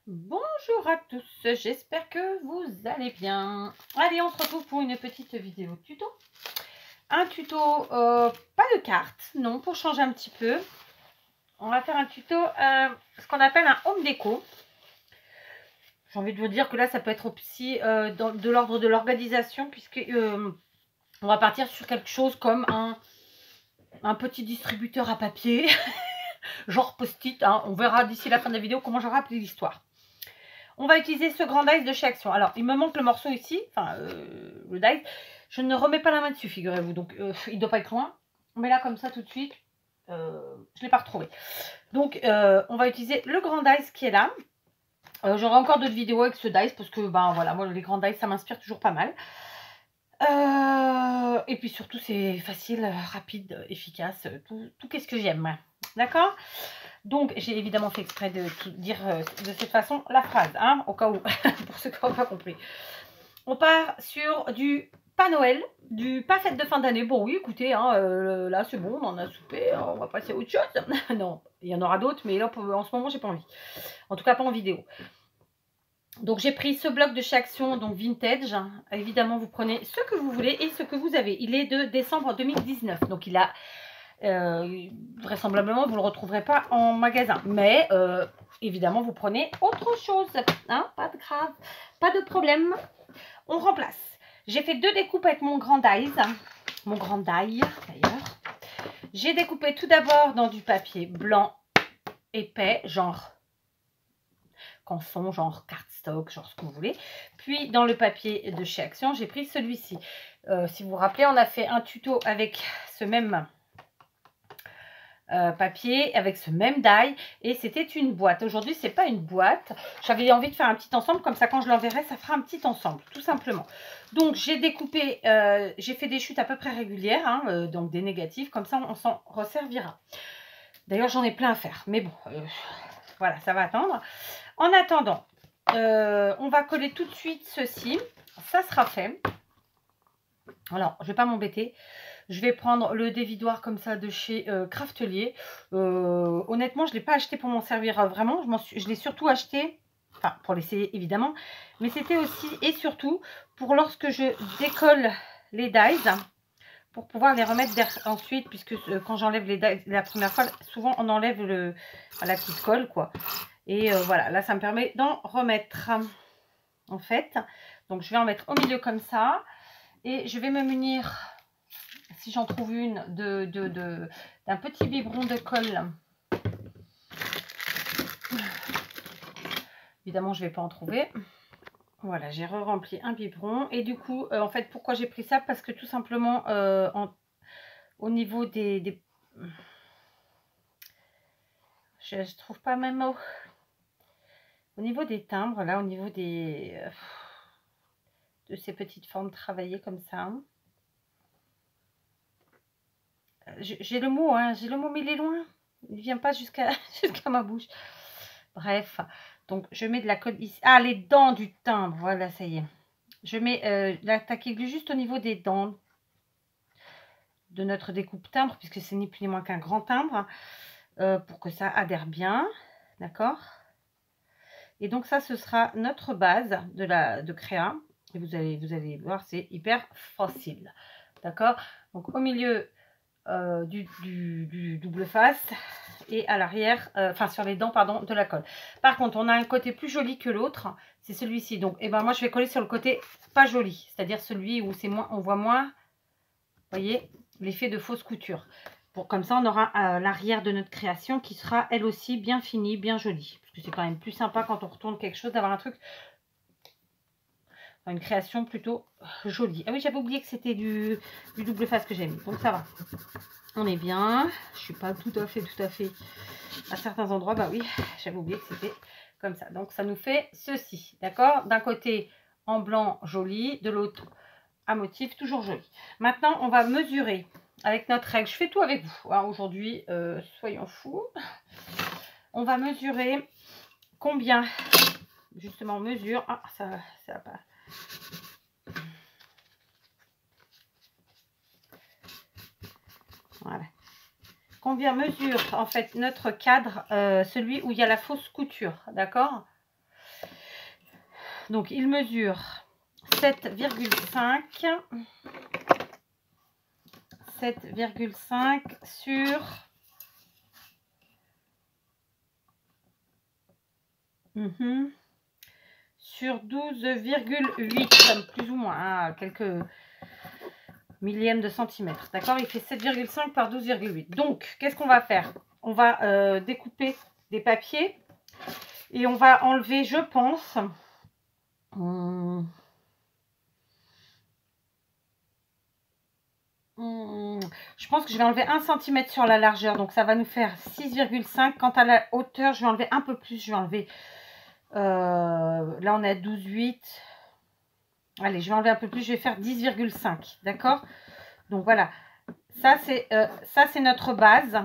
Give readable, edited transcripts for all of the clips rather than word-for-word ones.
Bonjour à tous, j'espère que vous allez bien. Allez, on se retrouve pour une petite vidéo tuto. Un tuto, pas de cartes, non, pour changer un petit peu. On va faire un tuto, ce qu'on appelle un home déco. J'ai envie de vous dire que là, ça peut être aussi de l'ordre de l'organisation, puisque on va partir sur quelque chose comme un petit distributeur à papier, genre post-it. Hein. On verra d'ici la fin de la vidéo comment j'aurai appelé l'histoire. On va utiliser ce grand dice de chez Action. Alors, il me manque le morceau ici, enfin, le dice. Je ne remets pas la main dessus, figurez-vous. Donc, il ne doit pas être loin. Mais là, comme ça, tout de suite, je ne l'ai pas retrouvé. Donc, on va utiliser le grand dice qui est là. J'aurai encore d'autres vidéos avec ce dice parce que, ben voilà, moi, les grands dice, ça m'inspire toujours pas mal. Et puis surtout, c'est facile, rapide, efficace. Tout qu'est-ce que j'aime. D'accord ? Donc, j'ai évidemment fait exprès de dire de cette façon la phrase, hein, au cas où, pour ceux qui n'ont pas compris. On part sur du pas Noël, du pas fête de fin d'année. Bon, oui, écoutez, hein, là, c'est bon, on en a soupé, hein, on va passer à autre chose. Non, il y en aura d'autres, mais là, en ce moment, j'ai pas envie. En tout cas, pas en vidéo. Donc, j'ai pris ce bloc de chez Action, donc vintage. Évidemment, vous prenez ce que vous voulez et ce que vous avez. Il est de décembre 2019, donc il a... vraisemblablement vous ne le retrouverez pas en magasin, mais évidemment vous prenez autre chose, hein, pas de grave, pas de problème. On remplace. J'ai fait deux découpes avec mon grand die d'ailleurs. J'ai découpé tout d'abord dans du papier blanc épais, genre canson, genre cardstock, genre ce que vous voulez. Puis dans le papier de chez Action, j'ai pris celui-ci. Si vous vous rappelez, on a fait un tuto avec ce même papier, avec ce même die, et c'était une boîte. Aujourd'hui, c'est pas une boîte. J'avais envie de faire un petit ensemble, comme ça quand je l'enverrai, ça fera un petit ensemble, tout simplement. Donc, j'ai découpé, j'ai fait des chutes à peu près régulières, hein, donc des négatifs, comme ça on s'en resservira. D'ailleurs, j'en ai plein à faire, mais bon, voilà, ça va attendre. En attendant, on va coller tout de suite ceci. Ça sera fait. Alors, je vais pas m'embêter. Je vais prendre le dévidoir comme ça de chez Craftelier. Honnêtement, je ne l'ai pas acheté pour m'en servir vraiment. Je l'ai surtout acheté, enfin pour l'essayer évidemment, mais c'était aussi et surtout pour lorsque je décolle les dies, pour pouvoir les remettre ensuite, puisque quand j'enlève les dies la première fois, souvent on enlève la petite colle, quoi. Et voilà, là ça me permet d'en remettre, en fait. Donc je vais en mettre au milieu comme ça. Et je vais me munir, si j'en trouve une, d'un petit biberon de colle. Évidemment, je ne vais pas en trouver. Voilà, j'ai re-rempli un biberon. Et du coup, en fait, pourquoi j'ai pris ça? Parce que tout simplement, au niveau des... Je ne trouve pas mes mots. Au niveau des timbres, là, au niveau des... de ces petites formes travaillées comme ça. J'ai le mot, hein, j'ai le mot, mais il est loin. Il ne vient pas jusqu'à ma bouche. Bref, donc je mets de la colle ici. Ah, les dents du timbre, voilà, ça y est. Je mets la taquille juste au niveau des dents de notre découpe timbre, puisque c'est ni plus ni moins qu'un grand timbre, pour que ça adhère bien, d'accord. Et donc ça, ce sera notre base de créa. Et vous allez voir, c'est hyper facile, d'accord. Donc au milieu du double face et à l'arrière, enfin sur les dents, pardon, de la colle. Par contre, on a un côté plus joli que l'autre, c'est celui-ci. Donc, et ben moi, je vais coller sur le côté pas joli, c'est-à-dire celui où c'est moins, on voit moins, vous voyez, l'effet de fausse couture. Pour comme ça, on aura l'arrière de notre création qui sera elle aussi bien finie, bien jolie. Parce que c'est quand même plus sympa quand on retourne quelque chose d'avoir un truc, une création plutôt jolie. Ah oui, j'avais oublié que c'était du double face que j'ai mis, donc ça va. On est bien. Je suis pas tout à fait à certains endroits. Bah oui, j'avais oublié que c'était comme ça. Donc ça nous fait ceci, d'accord. D'un côté en blanc joli, de l'autre à motif toujours joli. Maintenant, on va mesurer avec notre règle. Je fais tout avec vous hein, aujourd'hui. Soyons fous. On va mesurer combien. Justement, on mesure. Ah, ça va pas. Voilà. Combien mesure en fait notre cadre, celui où il y a la fausse couture, d'accord? Donc, il mesure 7,5 sur sur 12,8, plus ou moins, hein, quelques millièmes de centimètres. D'accord, il fait 7,5 par 12,8. Donc, qu'est-ce qu'on va faire? On va découper des papiers et on va enlever, je pense, je pense que je vais enlever 1 cm sur la largeur. Donc, ça va nous faire 6,5. Quant à la hauteur, je vais enlever un peu plus. Je vais enlever, là, on est à 12,8. Allez, je vais enlever un peu plus. Je vais faire 10,5. D'accord? Donc, voilà. Ça, c'est notre base.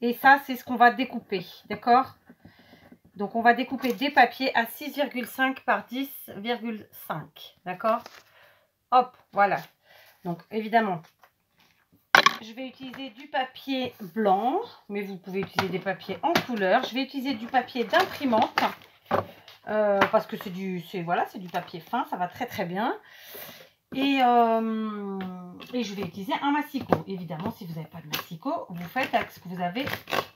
Et ça, c'est ce qu'on va découper. D'accord? Donc, on va découper des papiers à 6,5 par 10,5. D'accord? Hop, voilà. Donc, évidemment, je vais utiliser du papier blanc, mais vous pouvez utiliser des papiers en couleur. Je vais utiliser du papier d'imprimante, parce que c'est du papier fin, ça va très très bien. Et je vais utiliser un massicot. Évidemment, si vous n'avez pas de massicot, vous faites avec ce que vous avez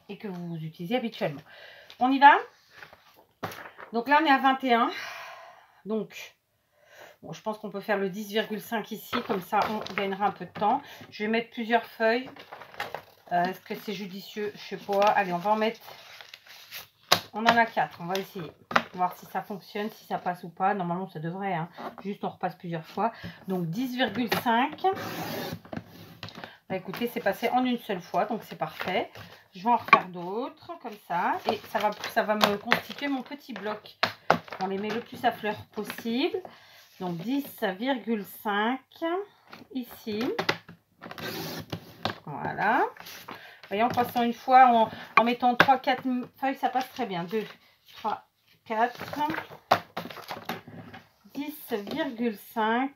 et que vous utilisez habituellement. On y va? Donc là, on est à 21. Donc, bon, je pense qu'on peut faire le 10,5 ici, comme ça on gagnera un peu de temps. Je vais mettre plusieurs feuilles. Est-ce que c'est judicieux? Je sais pas. Allez, on va en mettre. On en a 4. On va essayer. Voir si ça fonctionne, si ça passe ou pas. Normalement, ça devrait. Hein. Juste, on repasse plusieurs fois. Donc, 10,5. Bah, écoutez, c'est passé en une seule fois, donc c'est parfait. Je vais en refaire d'autres, comme ça. Et ça va me constituer mon petit bloc. On les met le plus à fleur possible. Donc 10,5 ici. Voilà. Vous voyez, en passant une fois, en mettant 3-4 feuilles, ça passe très bien. 2, 3, 4. 10,5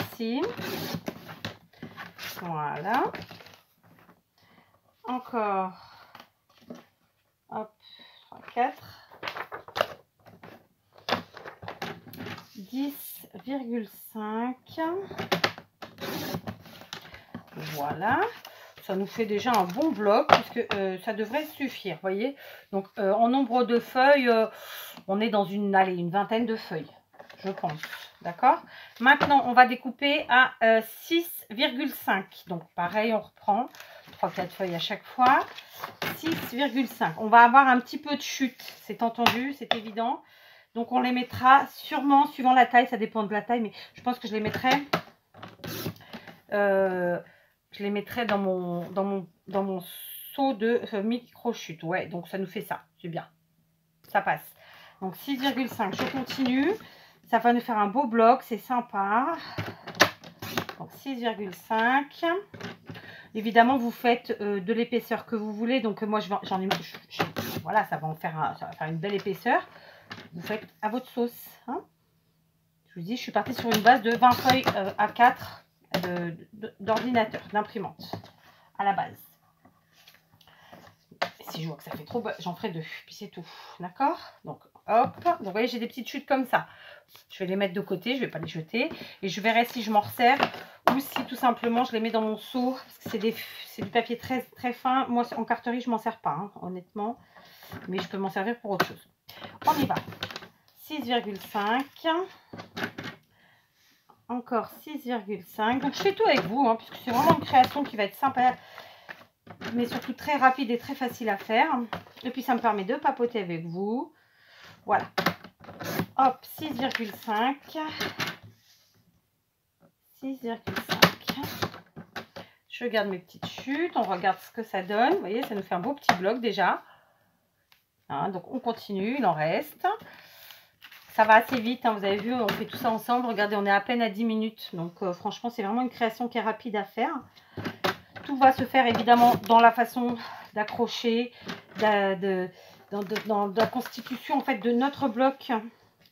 ici. Voilà. Encore. Hop, 3, 4. 10,5. Voilà. Ça nous fait déjà un bon bloc puisque ça devrait suffire. Vous voyez. Donc, en nombre de feuilles, on est dans une vingtaine de feuilles, je pense. D'accord. Maintenant, on va découper à 6,5. Donc, pareil, on reprend 3-4 feuilles à chaque fois. 6,5. On va avoir un petit peu de chute. C'est entendu, c'est évident. Donc, on les mettra sûrement suivant la taille. Ça dépend de la taille, mais je pense que je les mettrai... dans mon seau de micro-chute. Ouais, donc ça nous fait ça. C'est bien. Ça passe. Donc 6,5. Je continue. Ça va nous faire un beau bloc. C'est sympa. Donc 6,5. Évidemment, vous faites de l'épaisseur que vous voulez. Donc moi, j'en ai... Voilà, ça va faire une belle épaisseur. Vous faites à votre sauce. Hein. Je vous dis, je suis partie sur une base de 20 feuilles A4 d'ordinateur, d'imprimante à la base. Si je vois que ça fait trop, j'en ferai 2, puis c'est tout. D'accord? Donc, hop. Donc, vous voyez, j'ai des petites chutes comme ça. Je vais les mettre de côté, je ne vais pas les jeter. Et je verrai si je m'en resserre ou si tout simplement je les mets dans mon seau. Parce que c'est du papier très, très fin. Moi, en carterie, je ne m'en sers pas, hein, honnêtement. Mais je peux m'en servir pour autre chose. On y va. 6,5. Encore 6,5. Donc, je fais tout avec vous, hein, puisque c'est vraiment une création qui va être sympa, mais surtout très rapide et très facile à faire. Et puis, ça me permet de papoter avec vous. Voilà. Hop, 6,5. 6,5. Je garde mes petites chutes. On regarde ce que ça donne. Vous voyez, ça nous fait un beau petit bloc déjà. Hein, donc, on continue. Il en reste. Ça va assez vite, hein, vous avez vu, on fait tout ça ensemble. Regardez, on est à peine à 10 minutes. Donc, franchement, c'est vraiment une création qui est rapide à faire. Tout va se faire, évidemment, dans la façon d'accrocher, dans la constitution, en fait, de notre bloc.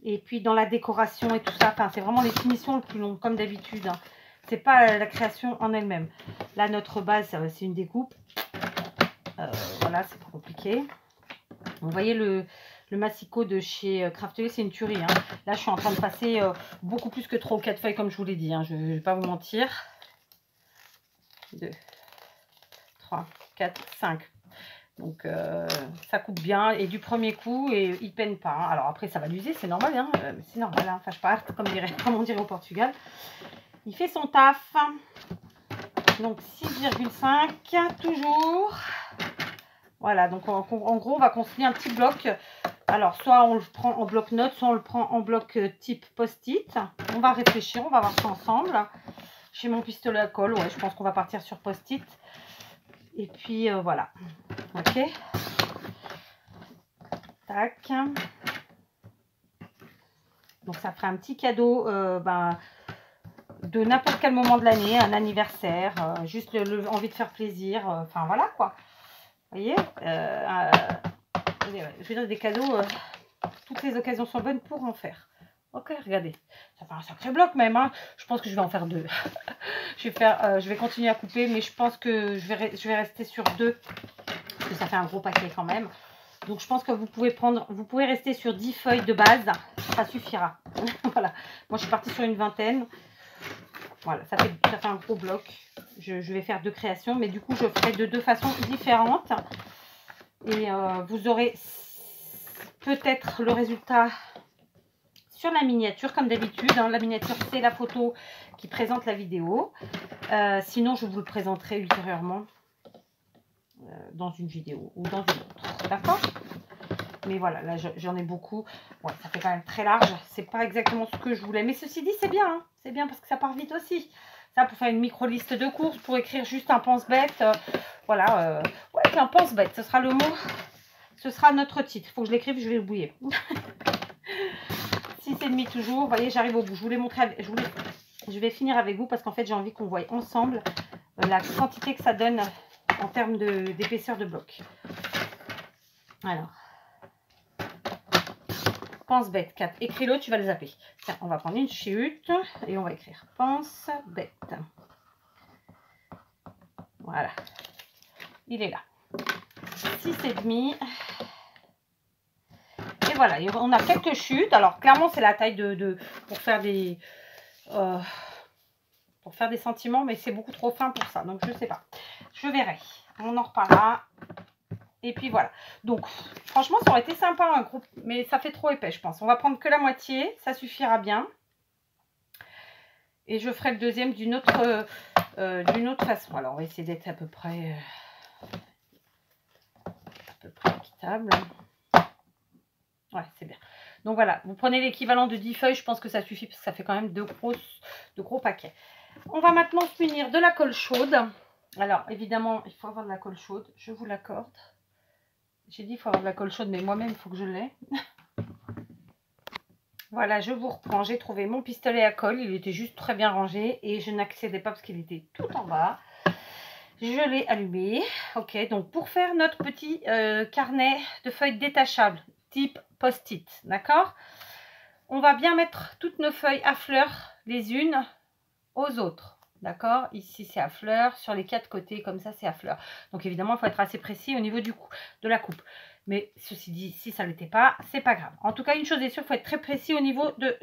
Et puis, dans la décoration et tout ça. Enfin, c'est vraiment les finitions le plus long, comme d'habitude. Hein. C'est pas la création en elle-même. Là, notre base, c'est une découpe. Voilà, c'est pas compliqué. Vous voyez le Le massicot de chez Craftelier, c'est une tuerie. Hein. Là, je suis en train de passer beaucoup plus que 3 ou 4 feuilles, comme je vous l'ai dit. Hein. Je ne vais pas vous mentir. 2, 3, 4, 5. Donc, ça coupe bien. Et du premier coup, et il ne peine pas. Hein. Alors, après, ça va l'user, c'est normal. Hein. C'est normal. Hein. Fâche pas, comme on dirait au Portugal. Il fait son taf. Donc, 6,5, toujours. Voilà, donc en gros, on va construire un petit bloc. Alors, soit on le prend en bloc-notes, soit on le prend en bloc type post-it. On va réfléchir, on va voir ça ensemble. J'ai mon pistolet à colle, ouais, je pense qu'on va partir sur post-it. Et puis, voilà. Ok. Tac. Donc, ça fera un petit cadeau de n'importe quel moment de l'année, un anniversaire, juste envie de faire plaisir. Enfin, voilà, quoi. Vous voyez, je veux dire, des cadeaux, toutes les occasions sont bonnes pour en faire. Ok, regardez, ça fait un sacré bloc même. Hein. Je pense que je vais en faire 2. je vais continuer à couper, mais je pense que je vais rester sur 2 parce que ça fait un gros paquet quand même. Donc je pense que vous pouvez rester sur 10 feuilles de base, ça suffira. Voilà, moi je suis partie sur une 20aine. Voilà, ça fait un gros bloc. Je vais faire 2 créations, mais du coup je ferai de 2 façons différentes. Et vous aurez peut-être le résultat sur la miniature, comme d'habitude. Hein. La miniature, c'est la photo qui présente la vidéo. Sinon, je vous le présenterai ultérieurement dans une vidéo ou dans une autre. D'accord? Mais voilà, là, j'en ai beaucoup. Ouais, ça fait quand même très large. C'est pas exactement ce que je voulais. Mais ceci dit, c'est bien. Hein. C'est bien parce que ça part vite aussi. Ça, pour faire une micro-liste de courses, pour écrire juste un pense-bête. Voilà. Ouais, un pense-bête, ce sera le mot. Ce sera notre titre. Il faut que je l'écrive, je vais l'oublier. 6,5 toujours. Vous voyez, j'arrive au bout. Je vous l'ai montré. Je vais finir avec vous parce qu'en fait, j'ai envie qu'on voie ensemble la quantité que ça donne en termes d'épaisseur de bloc. Alors. Pense-bête 4. Écris-le, tu vas le zapper. Tiens, on va prendre une chute et on va écrire pense-bête. Voilà. Il est là. 6,5. Et voilà, on a quelques chutes. Alors, clairement, c'est la taille pour faire des sentiments, mais c'est beaucoup trop fin pour ça. Donc, je ne sais pas. Je verrai. On en reparlera. Et puis, voilà. Donc, franchement, ça aurait été sympa, un groupe, mais ça fait trop épais, je pense. On va prendre que la moitié. Ça suffira bien. Et je ferai le deuxième d'une autre façon. Alors, on va essayer d'être à peu près équitable. Ouais, c'est bien. Donc voilà, vous prenez l'équivalent de 10 feuilles, je pense que ça suffit parce que ça fait quand même de gros paquets. On va maintenant se munir de la colle chaude. Alors évidemment, il faut avoir de la colle chaude, je vous l'accorde. J'ai dit qu'il faut avoir de la colle chaude, mais moi-même, il faut que je l'ai. Voilà, je vous reprends. J'ai trouvé mon pistolet à colle, il était juste très bien rangé et je n'accédais pas parce qu'il était tout en bas. Je l'ai allumé. Ok, donc pour faire notre petit carnet de feuilles détachables, type post-it, d'accord? On va bien mettre toutes nos feuilles à fleurs les unes aux autres, d'accord? Ici c'est à fleurs, sur les 4 côtés comme ça c'est à fleurs. Donc évidemment il faut être assez précis au niveau de la coupe. Mais ceci dit, si ça ne l'était pas, c'est pas grave. En tout cas, une chose est sûre, il faut être très précis au niveau de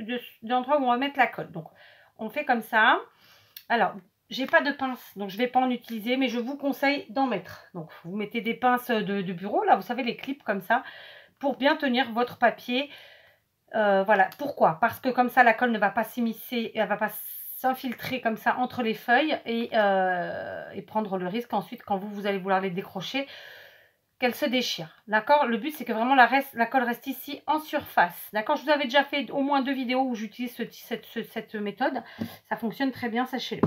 l'endroit où on va mettre la colle. Donc on fait comme ça. Alors, j'ai pas de pince, donc je ne vais pas en utiliser, mais je vous conseille d'en mettre. Donc vous mettez des pinces de bureau, là vous savez les clips comme ça, pour bien tenir votre papier. Voilà, pourquoi? Parce que comme ça la colle ne va pas s'immiscer, elle ne va pas s'infiltrer comme ça entre les feuilles et prendre le risque ensuite quand vous allez vouloir les décrocher qu'elle se déchire. D'accord? Le but c'est que vraiment la colle reste ici en surface. D'accord? Je vous avais déjà fait au moins 2 vidéos où j'utilise cette méthode. Ça fonctionne très bien, sachez-le.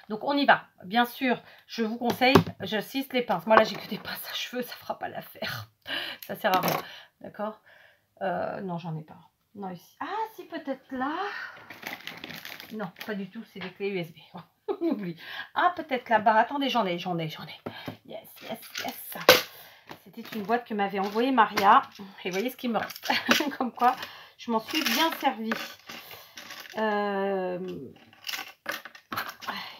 Donc on y va. Bien sûr, je vous conseille, j'insiste, les pinces. Moi là j'ai que des pinces à cheveux, ça fera pas l'affaire. Ça sert à rien. D'accord? Non, j'en ai pas. Non, ici. Ah, si, peut-être là. Non, pas du tout, c'est des clés USB. On oublie. Ah, peut-être là-bas. Attendez, j'en ai. Yes. C'était une boîte que m'avait envoyée Maria. Et voyez ce qui me reste. Comme quoi, je m'en suis bien servie.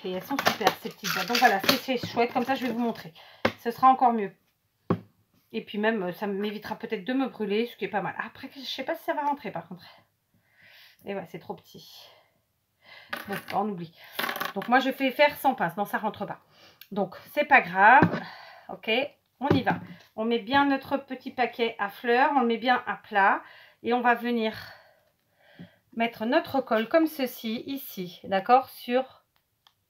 Et elles sont super, ces petites boîtes. Donc voilà, c'est chouette. Comme ça, je vais vous montrer. Ce sera encore mieux. Et puis même, ça m'évitera peut-être de me brûler, ce qui est pas mal. Après, je sais pas si ça va rentrer par contre. Et ouais, c'est trop petit. Bon, on oublie. Donc moi, je fais faire sans pince. Non, ça rentre pas. Donc, c'est pas grave. Ok, on y va. On met bien notre petit paquet à fleurs. On le met bien à plat. Et on va venir mettre notre colle comme ceci, ici. D'accord? Sur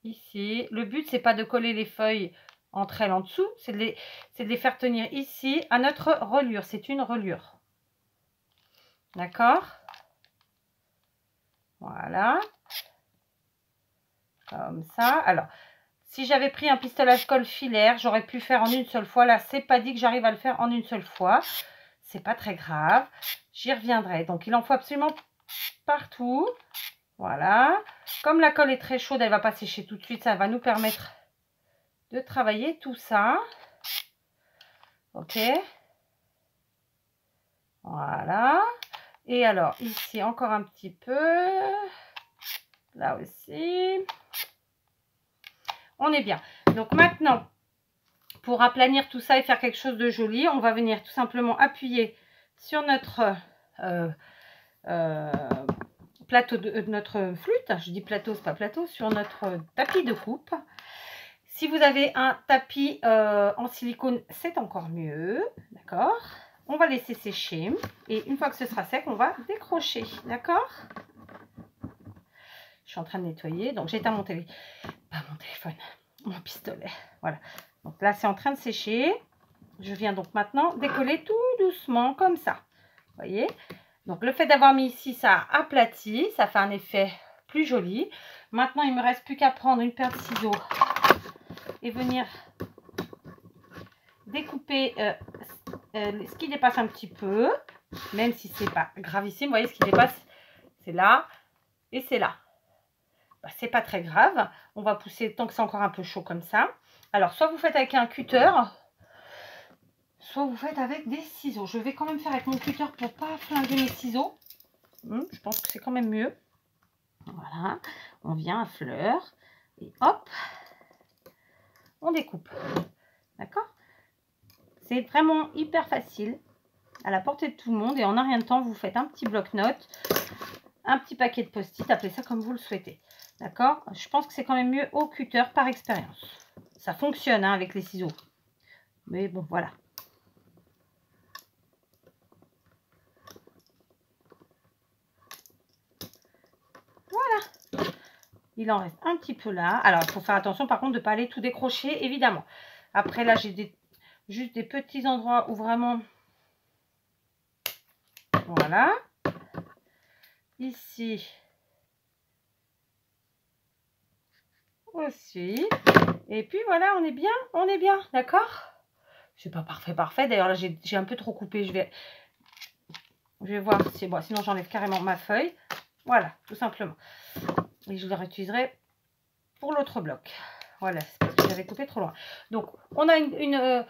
ici. Le but, c'est pas de coller les feuilles entre elles en dessous. C'est de les faire tenir ici à notre reliure. C'est une reliure. D'accord? Voilà. Comme ça. Alors, si j'avais pris un pistolage colle filaire, j'aurais pu le faire en une seule fois. Là, c'est pas dit que j'arrive à le faire en une seule fois. C'est pas très grave. J'y reviendrai. Donc, il en faut absolument partout. Voilà. Comme la colle est très chaude, elle va pas sécher tout de suite. Ça va nous permettre de travailler tout ça. Ok. Voilà. Et alors, ici, encore un petit peu. Là aussi. On est bien. Donc maintenant, pour aplanir tout ça et faire quelque chose de joli, on va venir tout simplement appuyer sur notre plateau de notre flûte. Je dis plateau, c'est pas plateau, sur notre tapis de coupe. Si vous avez un tapis en silicone, c'est encore mieux. D'accord? On va laisser sécher. Et une fois que ce sera sec, on va décrocher. D'accord? Je suis en train de nettoyer. Donc, j'éteins mon téléphone. Pas mon téléphone, mon pistolet. Voilà. Donc là, c'est en train de sécher. Je viens donc maintenant décoller tout doucement comme ça. Vous voyez? Donc le fait d'avoir mis ici, ça aplatit, ça fait un effet plus joli. Maintenant, il ne me reste plus qu'à prendre une paire de ciseaux et venir découper ce qui dépasse un petit peu, même si c'est pas gravissime. Vous voyez, ce qui dépasse, c'est là et c'est là. Bah, c'est pas très grave. On va pousser tant que c'est encore un peu chaud comme ça. Alors, soit vous faites avec un cutter, soit vous faites avec des ciseaux. Je vais quand même faire avec mon cutter pour pas flinguer mes ciseaux. Je pense que c'est quand même mieux. Voilà. On vient à fleur. Et hop. On découpe. D'accord? C'est vraiment hyper facile. À la portée de tout le monde. Et en un rien de temps, vous faites un petit bloc-notes. Un petit paquet de post-it. Appelez ça comme vous le souhaitez. D'accord? Je pense que c'est quand même mieux au cutter par expérience. Ça fonctionne hein, avec les ciseaux. Mais bon, voilà. Voilà. Il en reste un petit peu là. Alors, il faut faire attention par contre de ne pas aller tout décrocher, évidemment. Après, là, j'ai juste des petits endroits où vraiment... Voilà. Ici. Aussi. Et puis, voilà, on est bien, d'accord? C'est pas parfait. D'ailleurs, là, j'ai un peu trop coupé. Je vais voir si... Bon, sinon, j'enlève carrément ma feuille. Voilà, tout simplement. Et je le réutiliserai pour l'autre bloc. Voilà, c'est parce que j'avais coupé trop loin. Donc, on a je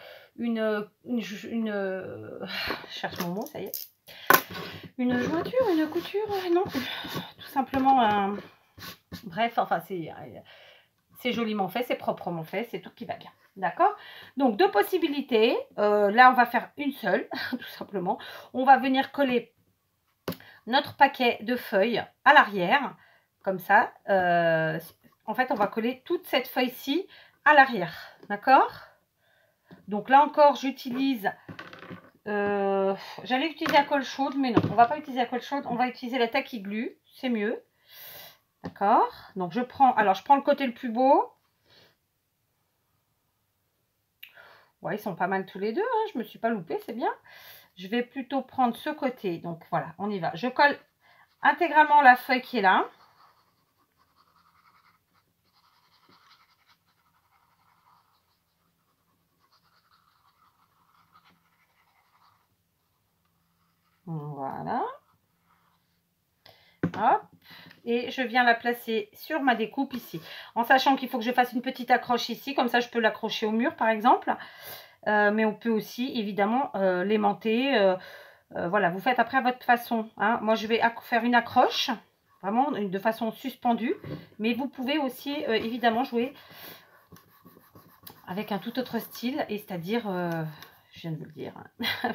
cherche mon mot, ça y est. Une jointure, une couture, non. Tout simplement, bref, enfin, c'est joliment fait, c'est proprement fait, c'est tout qui va bien. D'accord? Donc, deux possibilités. Là, on va faire une seule, tout simplement. On va venir coller notre paquet de feuilles à l'arrière, comme ça. En fait, on va coller toute cette feuille-ci à l'arrière. D'accord? Donc là encore, j'utilise... j'allais utiliser la colle chaude, mais non, on va pas utiliser la colle chaude. On va utiliser la tacky glue, c'est mieux. D'accord? Donc je prends le côté le plus beau. Ouais, ils sont pas mal tous les deux, hein, je me suis pas loupée, c'est bien. Je vais plutôt prendre ce côté. Donc voilà, on y va. Je colle intégralement la feuille qui est là. Voilà. Hop. Et je viens la placer sur ma découpe ici. En sachant qu'il faut que je fasse une petite accroche ici. Comme ça, je peux l'accrocher au mur, par exemple. Mais on peut aussi, évidemment, l'aimanter. Voilà, vous faites après à votre façon. Hein. Moi, je vais faire une accroche. Vraiment, de façon suspendue. Mais vous pouvez aussi, évidemment, jouer avec un tout autre style. Et c'est-à-dire je viens de vous le dire, hein,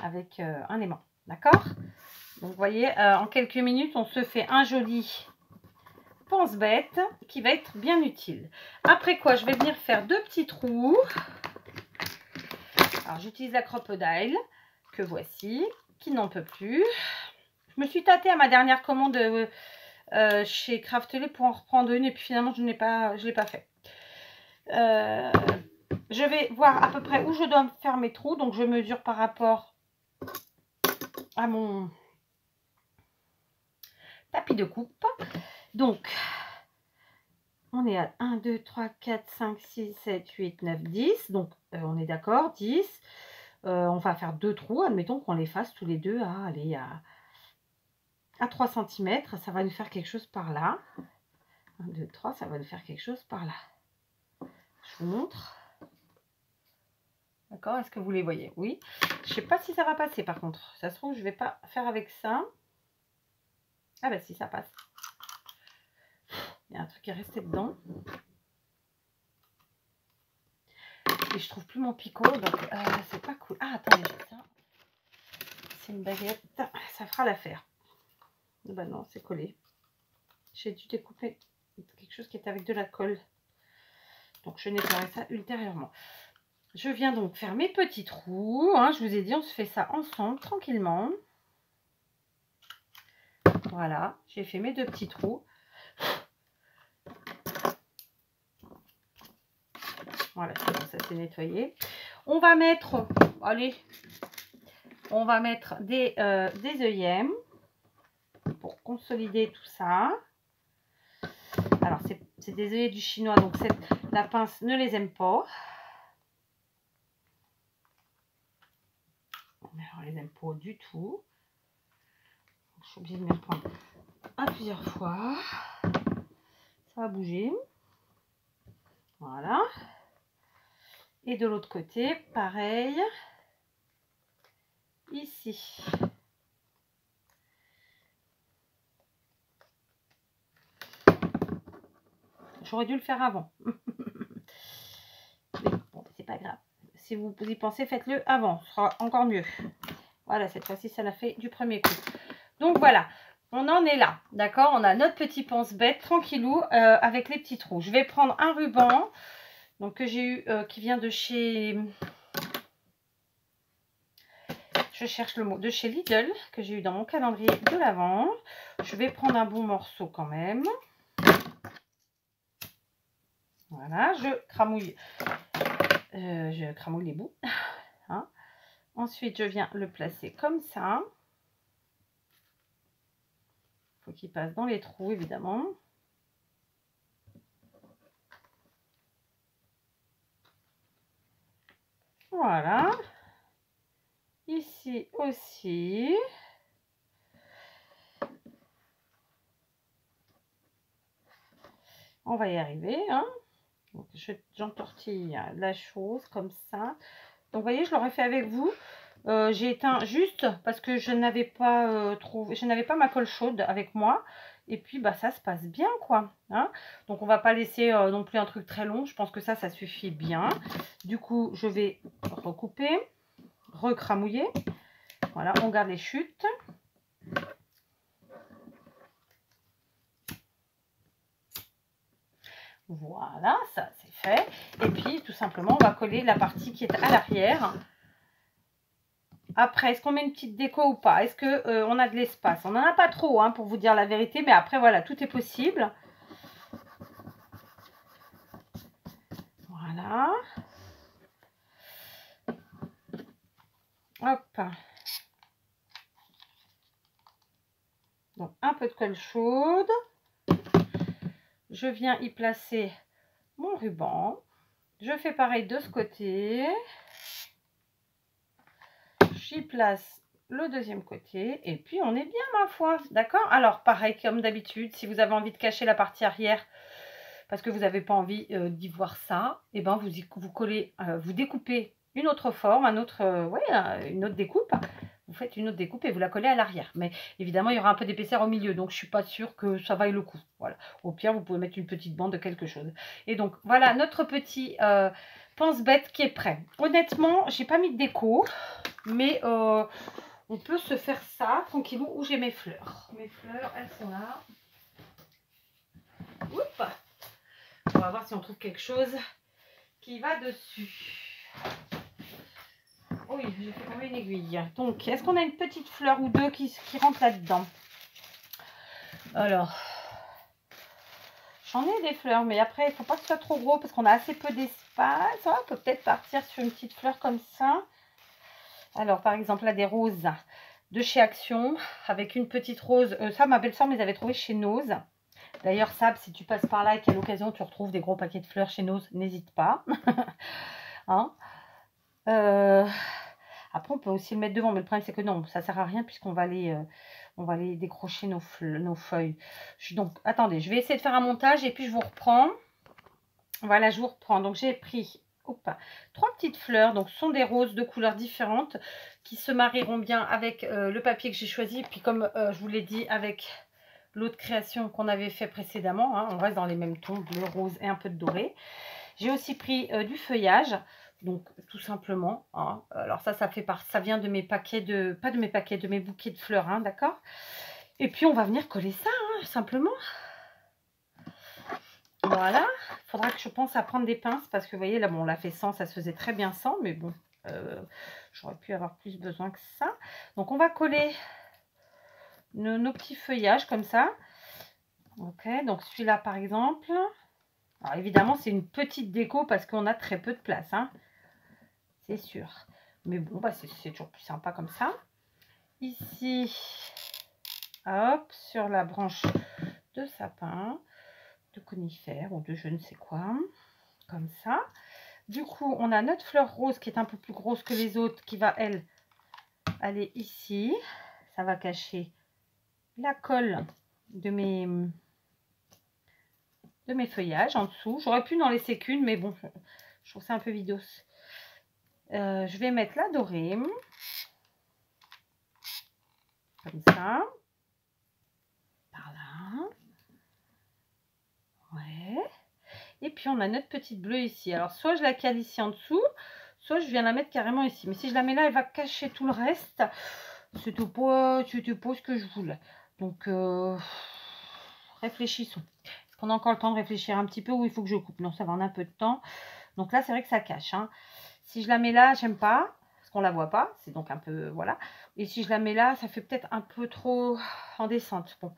avec un aimant, d'accord? Donc, vous voyez, en quelques minutes, on se fait un joli pense-bête qui va être bien utile. Après quoi, je vais venir faire 2 petits trous. Alors, j'utilise la crocodile que voici, qui n'en peut plus. Je me suis tâtée à ma dernière commande chez Craftly pour en reprendre une et puis finalement, je ne l'ai pas fait. Je vais voir à peu près où je dois faire mes trous. Donc, je mesure par rapport à mon tapis de coupe. Donc, on est à 1, 2, 3, 4, 5, 6, 7, 8, 9, 10. Donc, on est d'accord, 10. On va faire 2 trous. Admettons qu'on les fasse tous les deux à 3 cm. Ça va nous faire quelque chose par là. 1, 2, 3, ça va nous faire quelque chose par là. Je vous montre. D'accord, est-ce que vous les voyez? Oui. Je ne sais pas si ça va passer par contre. Ça se trouve, je ne vais pas faire avec ça. Ah bah si, ça passe. Il y a un truc qui est resté dedans. Et je trouve plus mon picot, donc c'est pas cool. Ah, attendez, ça. C'est une baguette. Ça fera l'affaire. Bah non, c'est collé. J'ai dû découper quelque chose qui était avec de la colle. Donc je nettoierai ça ultérieurement. Je viens donc faire mes petits trous. Hein, je vous ai dit, on se fait ça ensemble, tranquillement. Voilà, j'ai fait mes 2 petits trous. Voilà, c'est bon, ça c'est nettoyé. On va mettre, allez, on va mettre des œillets pour consolider tout ça. Alors, c'est des œillets du chinois, donc la pince ne les aime pas. Alors, elle les aime pas du tout. Je suis obligée de me prendre à plusieurs fois. Ça va bouger. Voilà. Et de l'autre côté, pareil. Ici. J'aurais dû le faire avant. Mais bon, c'est pas grave. Si vous y pensez, faites-le avant. Ce sera encore mieux. Voilà, cette fois-ci, ça l'a fait du premier coup. Donc voilà, on en est là. D'accord? On a notre petit pense-bête tranquillou avec les petits trous. Je vais prendre un ruban donc, que j'ai eu, qui vient de chez... Je cherche le mot. De chez Lidl, que j'ai eu dans mon calendrier de l'Avent. Je vais prendre un bon morceau quand même. Voilà, je cramouille les bouts. Hein. Ensuite, je viens le placer comme ça. Il faut qu'il passe dans les trous, évidemment. Voilà. Ici aussi. On va y arriver. Hein. J'entortille la chose comme ça. Donc, vous voyez, je l'aurais fait avec vous. J'ai éteint juste parce que je n'avais pas ma colle chaude avec moi. Et puis, bah, ça se passe bien, quoi. Hein. Donc, on va pas laisser non plus un truc très long. Je pense que ça suffit bien. Du coup, je vais recouper, recramouiller. Voilà, on garde les chutes. Voilà, ça c'est fait. Et puis, tout simplement, on va coller la partie qui est à l'arrière. Après, est-ce qu'on met une petite déco ou pas? Est-ce qu'on a de l'espace? On n'en a pas trop, hein, pour vous dire la vérité. Mais après, voilà, tout est possible. Voilà. Hop. Donc, un peu de colle chaude. Je viens y placer mon ruban. Je fais pareil de ce côté. J'y place le deuxième côté. Et puis, on est bien, ma foi. D'accord? Alors, pareil, comme d'habitude, si vous avez envie de cacher la partie arrière, parce que vous n'avez pas envie d'y voir ça, et ben vous collez, vous découpez une autre forme, une autre découpe. Vous faites une autre découpe et vous la collez à l'arrière. Mais évidemment, il y aura un peu d'épaisseur au milieu. Donc, je ne suis pas sûre que ça vaille le coup. Voilà. Au pire, vous pouvez mettre une petite bande de quelque chose. Et donc, voilà notre petit pense-bête qui est prêt. Honnêtement, j'ai pas mis de déco, mais on peut se faire ça tranquillou. Où j'ai mes fleurs. Mes fleurs, elles sont là. Oups. On va voir si on trouve quelque chose qui va dessus. Oui, j'ai fait tomber une aiguille. Donc, est-ce qu'on a une petite fleur ou deux qui rentrent là-dedans? Alors, j'en ai des fleurs, mais après, il ne faut pas que ce soit trop gros parce qu'on a assez peu d'espace. On peut peut-être partir sur une petite fleur comme ça. Alors, par exemple, là, des roses de chez Action avec une petite rose. Ça, ma belle-sœur me les avait trouvées chez Nose. D'ailleurs, Sab, si tu passes par là et qu'à l'occasion, tu retrouves des gros paquets de fleurs chez Nose, n'hésite pas. Hein, après, on peut aussi le mettre devant, mais le problème, c'est que non, ça ne sert à rien puisqu'on va aller décrocher nos feuilles. Donc, attendez, je vais essayer de faire un montage et puis je vous reprends. Voilà, je vous reprends. Donc, j'ai pris 3 petites fleurs. Donc, ce sont des roses de couleurs différentes qui se marieront bien avec le papier que j'ai choisi. Et puis, comme je vous l'ai dit, avec l'autre création qu'on avait fait précédemment. Hein, on reste dans les mêmes tons, bleu, rose et un peu de doré. J'ai aussi pris du feuillage. Donc, tout simplement, hein. Alors ça fait ça vient de mes paquets de... Pas de mes paquets, de mes bouquets de fleurs, hein, d'accord? Et puis, on va venir coller ça, hein, simplement. Voilà. Il faudra que je pense à prendre des pinces parce que, vous voyez, là, bon, on l'a fait sans, ça se faisait très bien sans, mais bon, j'aurais pu avoir plus besoin que ça. Donc, on va coller nos petits feuillages comme ça. Ok, donc celui-là, par exemple. Alors, évidemment, c'est une petite déco parce qu'on a très peu de place, hein. C'est sûr. Mais bon, bah, c'est toujours plus sympa comme ça. Ici, hop, sur la branche de sapin, de conifère ou de je ne sais quoi. Comme ça. Du coup, on a notre fleur rose qui est un peu plus grosse que les autres, qui va, elle, aller ici. Ça va cacher la colle de mes feuillages en dessous. J'aurais pu en laisser qu'une, mais bon, je trouve ça un peu vidos. Je vais mettre la dorée. Comme ça. Par là. Ouais. Et puis, on a notre petite bleue ici. Alors, soit je la cale ici en dessous, soit je viens la mettre carrément ici. Mais si je la mets là, elle va cacher tout le reste. C'était pas ce que je voulais. Donc, réfléchissons. Est-ce qu'on a encore le temps de réfléchir un petit peu ou il faut que je coupe? Non, ça va en un peu de temps. Donc là, c'est vrai que ça cache, hein. Si je la mets là, j'aime pas. Parce qu'on la voit pas. C'est donc un peu... Voilà. Et si je la mets là, ça fait peut-être un peu trop en descente. Bon,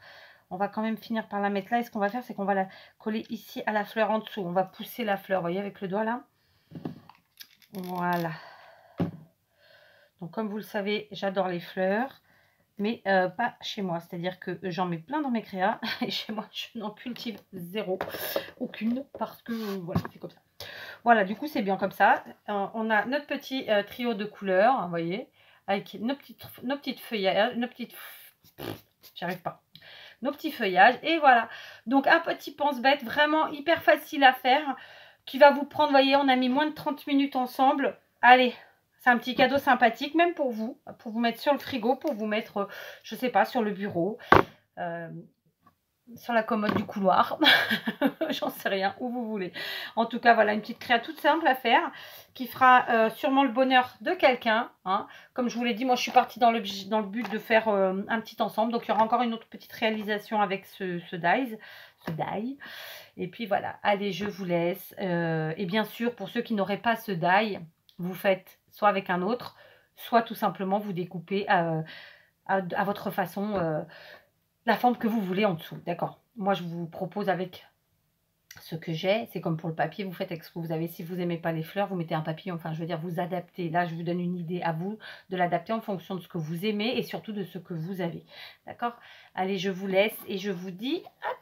on va quand même finir par la mettre là. Et ce qu'on va faire, c'est qu'on va la coller ici à la fleur en dessous. On va pousser la fleur, vous voyez, avec le doigt là. Voilà. Donc, comme vous le savez, j'adore les fleurs. Mais pas chez moi. C'est-à-dire que j'en mets plein dans mes créas. Et chez moi, je n'en cultive zéro. Aucune. Parce que, voilà, c'est comme ça. Voilà, du coup, c'est bien comme ça. On a notre petit trio de couleurs, vous voyez, avec nos petites feuillages, j'arrive pas, nos petits feuillages. Et voilà, donc un petit pense-bête vraiment hyper facile à faire, qui va vous prendre, vous voyez, on a mis moins de 30 minutes ensemble. Allez, c'est un petit cadeau sympathique, même pour vous mettre sur le frigo, pour vous mettre, je sais pas, sur le bureau. Sur la commode du couloir, j'en sais rien, où vous voulez. En tout cas, voilà une petite créa toute simple à faire qui fera sûrement le bonheur de quelqu'un, hein. Comme je vous l'ai dit, moi je suis partie dans le but de faire un petit ensemble. Donc il y aura encore une autre petite réalisation avec ce die. Et puis voilà, allez, je vous laisse. Et bien sûr, pour ceux qui n'auraient pas ce die, vous faites soit avec un autre, soit tout simplement vous découpez à votre façon la forme que vous voulez en dessous, d'accord. Moi, je vous propose avec ce que j'ai. C'est comme pour le papier, vous faites avec ce que vous avez. Si vous n'aimez pas les fleurs, vous mettez un papier. Enfin, je veux dire, vous adaptez. Là, je vous donne une idée à vous de l'adapter en fonction de ce que vous aimez et surtout de ce que vous avez. D'accord? Allez, je vous laisse et je vous dis à